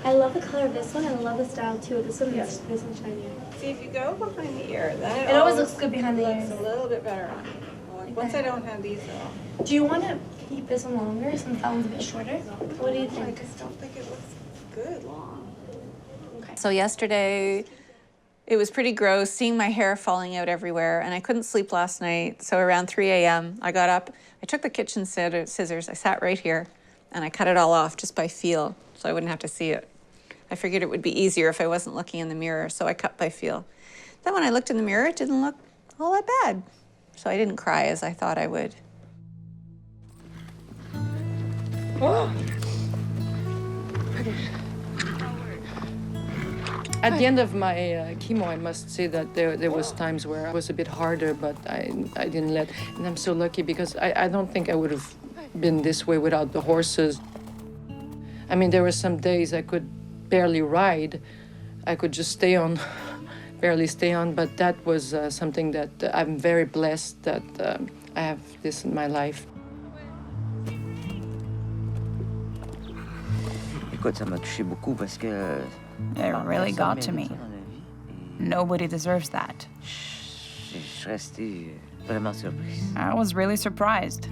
I love the color of this one, and I love the style too. This one's shinier. See, if you go behind the ear, then it always looks good behind the ears. Looks a little bit better on me. Like, once I don't have these at all. Do you want to keep this one longer since that one's a bit shorter? What do you think? I just don't think it looks good long. Okay. So yesterday, it was pretty gross seeing my hair falling out everywhere, and I couldn't sleep last night. So around 3 a.m., I got up, I took the kitchen scissors, I sat right here, and I cut it all off just by feel, so I wouldn't have to see it. I figured it would be easier if I wasn't looking in the mirror, so I cut by feel. Then when I looked in the mirror, it didn't look all that bad. So I didn't cry as I thought I would. Oh. At the end of my chemo, I must say that there was times where it was a bit harder, but I didn't let. And I'm so lucky because I don't think I would have been this way without the horses. I mean, there were some days I could barely ride. I could just barely stay on, but that was something that I'm very blessed that I have this in my life. Écoute, ça m'a touché beaucoup parce que It really got to me. Nobody deserves that. je suis resté vraiment surprise. I was really surprised.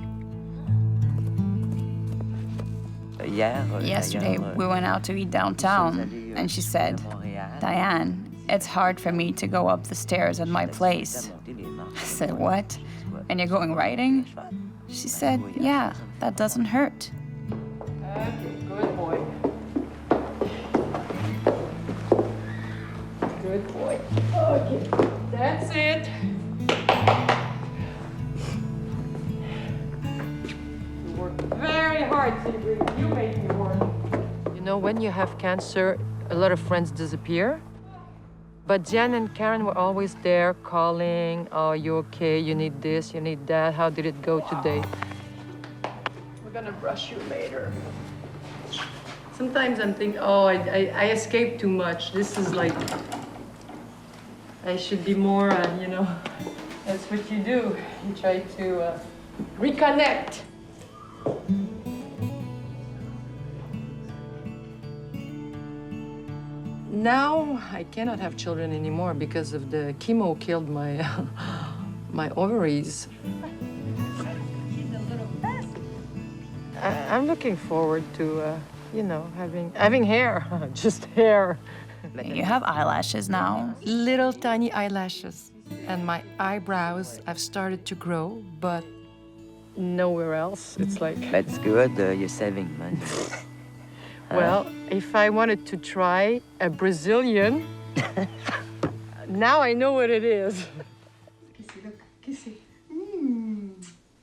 Yesterday, we went out to eat downtown, and she said, "Diane, it's hard for me to go up the stairs at my place." I said, "What? And you're going riding?" She said, "Yeah, that doesn't hurt." Okay, good boy. Good boy. Okay, that's it. You worked very hard, Sigrid. You made me work. You know, when you have cancer, a lot of friends disappear. But Jen and Karen were always there calling, "Oh, you okay? You need this, you need that. How did it go today?" We're gonna brush you later. Sometimes I'm thinking, oh, I escape too much. This is like, I should be more, you know, that's what you do. You try to reconnect. Now I cannot have children anymore because of the chemo killed my my ovaries. I'm looking forward to, you know, having hair, just hair. You have eyelashes now. Little tiny eyelashes. And my eyebrows have started to grow, but nowhere else. It's like... That's good, you're saving money. Well, if I wanted to try a Brazilian, now I know what it is. Kissy, look, Kissy.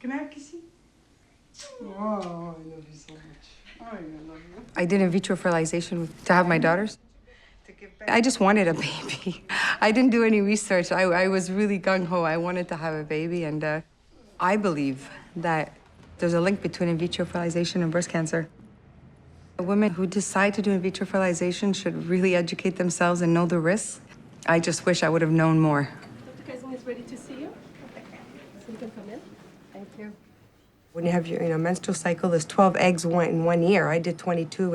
Can I have Kissy? Oh, I love you so much. Oh, I love you. I did in vitro fertilization to have my daughters. I just wanted a baby. I didn't do any research. I was really gung-ho. I wanted to have a baby, and I believe that there's a link between in vitro fertilization and breast cancer. Women who decide to do in vitro fertilization should really educate themselves and know the risks. I just wish I would have known more. Dr. Kaiser is ready to see you. So you can come in. Thank you. When you have your menstrual cycle, there's 12 eggs in 1 year. I did 22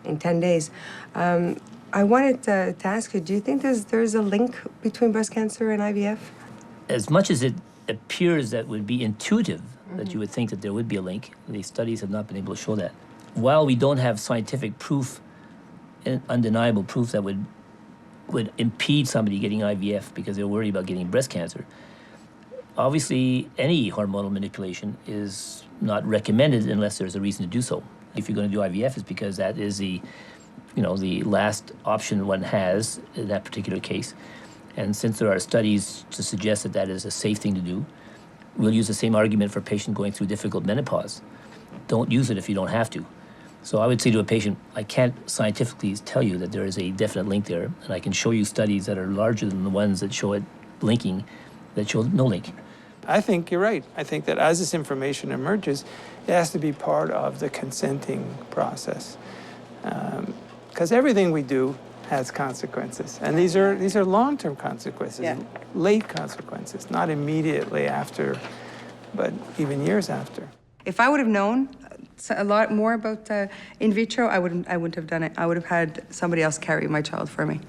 in 10 days. I wanted to ask you, do you think there's a link between breast cancer and IVF? As much as it appears that would be intuitive, that you would think that there would be a link, the studies have not been able to show that. While we don't have scientific proof, undeniable proof that would impede somebody getting IVF because they're worried about getting breast cancer, obviously any hormonal manipulation is not recommended unless there's a reason to do so. If you're going to do IVF, it's because that is the last option one has in that particular case. And since there are studies to suggest that that is a safe thing to do, we'll use the same argument for a patient going through difficult menopause. Don't use it if you don't have to. So I would say to a patient, I can't scientifically tell you that there is a definite link there, and I can show you studies that are larger than the ones that show it linking, that show no link. I think you're right. I think that as this information emerges, it has to be part of the consenting process. Because everything we do has consequences. And these are long-term consequences, late consequences, not immediately after, but even years after. If I would have known a lot more about in vitro, I wouldn't have done it. I would have had somebody else carry my child for me.